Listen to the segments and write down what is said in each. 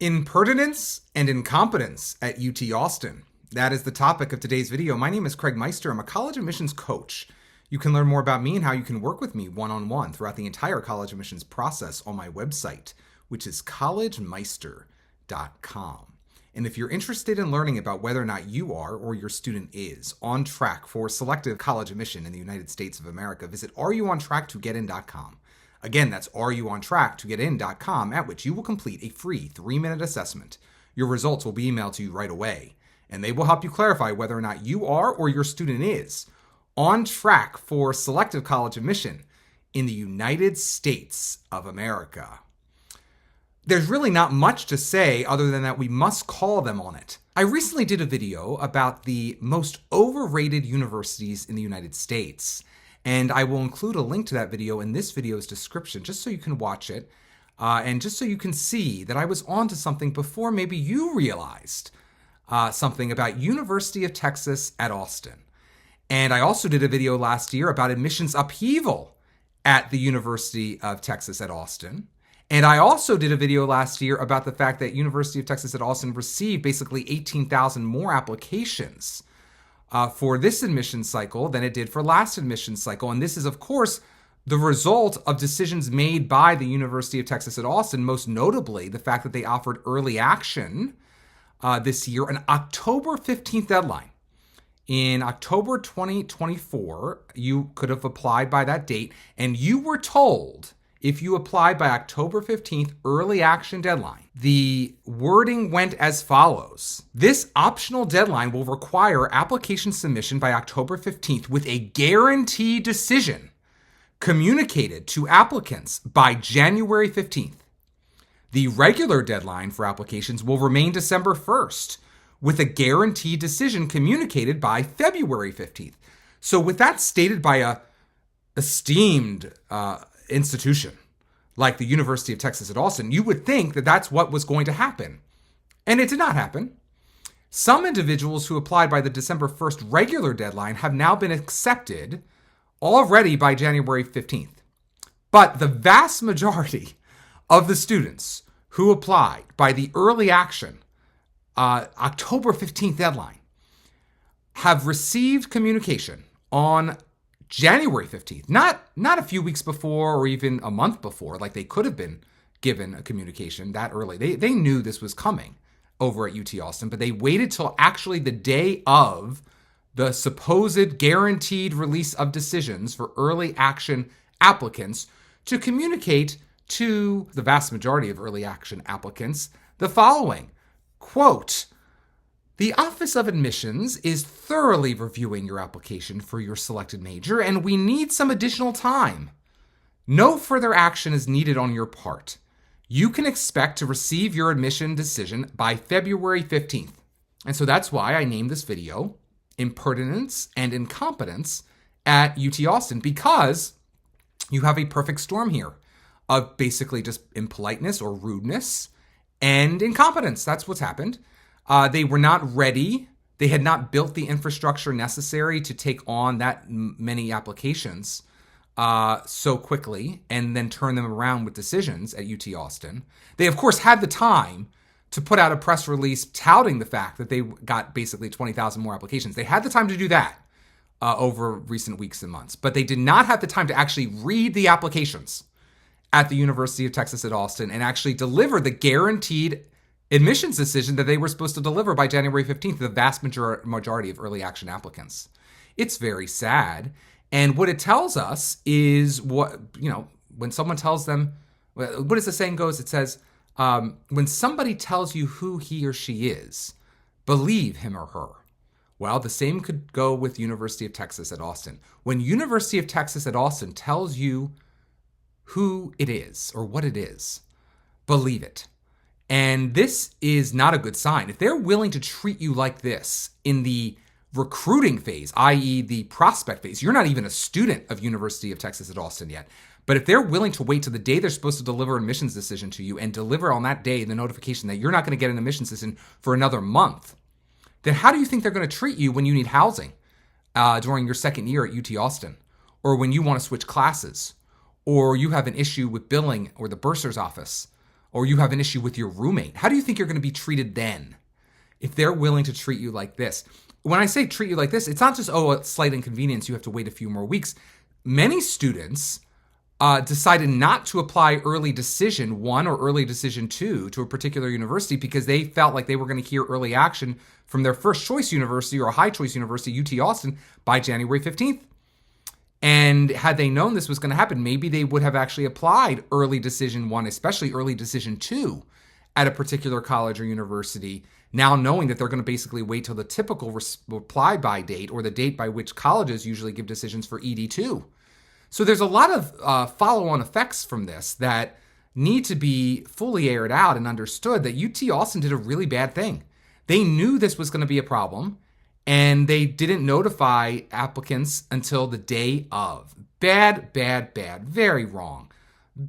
Impertinence and incompetence at UT Austin. That is the topic of today's video. My name is Craig Meister. I'm a college admissions coach. You can learn more about me and how you can work with me one-on-one throughout the entire college admissions process on my website, which is collegemeister.com. And if you're interested in learning about whether or not you are or your student is on track for selective college admission in the United States of America, visit areyouontracktogetin.com. Again, that's areyouontracktogetin.com, at which you will complete a free 3-minute assessment. Your results will be emailed to you right away, and they will help you clarify whether or not you are or your student is on track for selective college admission in the United States of America. There's really not much to say other than that we must call them on it. I recently did a video about the most overrated universities in the United States, and I will include a link to that video in this video's description just so you can watch it and just so you can see that I was onto something before maybe you realized something about University of Texas at Austin. And I also did a video last year about admissions upheaval at the University of Texas at Austin. And I also did a video last year about the fact that University of Texas at Austin received basically 18,000 more applications for this admission cycle than it did for last admission cycle. And this is, of course, the result of decisions made by the University of Texas at Austin, most notably the fact that they offered early action this year, an October 15th deadline. In October 2024, you could have applied by that date, and you were told if you applied by October 15th, early action deadline, the wording went as follows. This optional deadline will require application submission by October 15th with a guaranteed decision communicated to applicants by January 15th. The regular deadline for applications will remain December 1st with a guaranteed decision communicated by February 15th. So with that stated by a esteemed institution like the University of Texas at Austin, you would think that that's what was going to happen. And it did not happen. Some individuals who applied by the December 1st regular deadline have now been accepted already by January 15th. But the vast majority of the students who applied by the early action October 15th deadline have received communication on January 15th, not a few weeks before or even a month before, like they could have been given a communication that early. They knew this was coming over at UT Austin, but they waited till actually the day of the supposed guaranteed release of decisions for early action applicants to communicate to the vast majority of early action applicants the following, quote, "The Office of Admissions is thoroughly reviewing your application for your selected major, and we need some additional time. No further action is needed on your part. You can expect to receive your admission decision by February 15th. And so that's why I named this video Impertinence and Incompetence at UT Austin, because you have a perfect storm here of basically just impoliteness or rudeness and incompetence. That's what's happened. They were not ready. They had not built the infrastructure necessary to take on that many applications so quickly and then turn them around with decisions at UT Austin. They, of course, had the time to put out a press release touting the fact that they got basically 20,000 more applications. They had the time to do that over recent weeks and months, but they did not have the time to actually read the applications at the University of Texas at Austin and actually deliver the guaranteed admissions decision that they were supposed to deliver by January 15th to the vast majority of early action applicants. It's very sad. And what it tells us is when someone tells them, what does the saying goes? It says, when somebody tells you who he or she is, believe him or her. Well, the same could go with University of Texas at Austin. When University of Texas at Austin tells you who it is or what it is, believe it. And this is not a good sign. If they're willing to treat you like this in the recruiting phase, i.e. the prospect phase, you're not even a student of University of Texas at Austin yet. But if they're willing to wait till the day they're supposed to deliver an admissions decision to you and deliver on that day the notification that you're not going to get an admissions decision for another month, then how do you think they're going to treat you when you need housing during your second year at UT Austin, or when you want to switch classes, or you have an issue with billing or the bursar's office, or you have an issue with your roommate, how do you think you're going to be treated then if they're willing to treat you like this? When I say treat you like this, it's not just, a slight inconvenience, you have to wait a few more weeks. Many students decided not to apply early decision 1 or early decision 2 to a particular university because they felt like they were going to hear early action from their first choice university or a high choice university, UT Austin, by January 15th. And had they known this was going to happen, maybe they would have actually applied early decision 1, especially early decision 2 at a particular college or university, now knowing that they're going to basically wait till the typical reply by date or the date by which colleges usually give decisions for ED2. So there's a lot of follow-on effects from this that need to be fully aired out and understood that UT Austin did a really bad thing. They knew this was going to be a problem, and they didn't notify applicants until the day of. Bad, very wrong.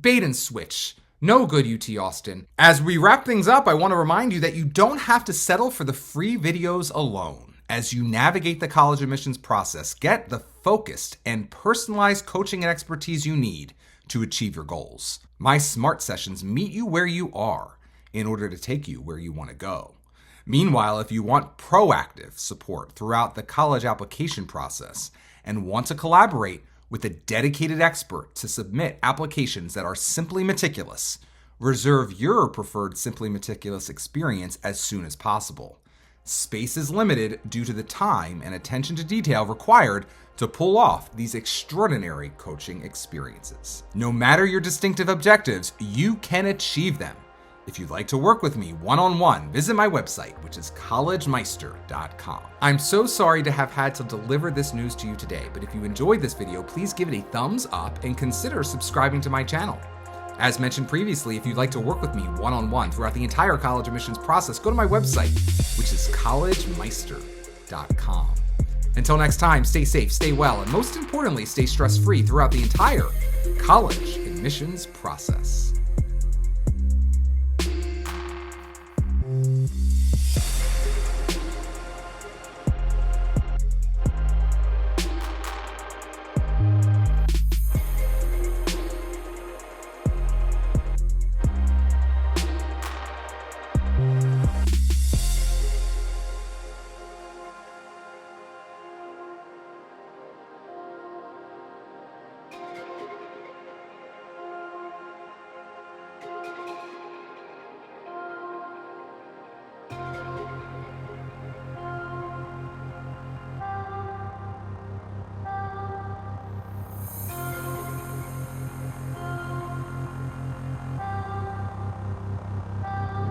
Bait and switch. No good, UT Austin. As we wrap things up, I want to remind you that you don't have to settle for the free videos alone. As you navigate the college admissions process, get the focused and personalized coaching and expertise you need to achieve your goals. My Smart Sessions meet you where you are in order to take you where you want to go. Meanwhile, if you want proactive support throughout the college application process and want to collaborate with a dedicated expert to submit applications that are simply meticulous, reserve your preferred Simply Meticulous experience as soon as possible. Space is limited due to the time and attention to detail required to pull off these extraordinary coaching experiences. No matter your distinctive objectives, you can achieve them. If you'd like to work with me one-on-one, visit my website, which is collegemeister.com. I'm so sorry to have had to deliver this news to you today, but if you enjoyed this video, please give it a thumbs up and consider subscribing to my channel. As mentioned previously, if you'd like to work with me one-on-one throughout the entire college admissions process, go to my website, which is collegemeister.com. Until next time, stay safe, stay well, and most importantly, stay stress-free throughout the entire college admissions process.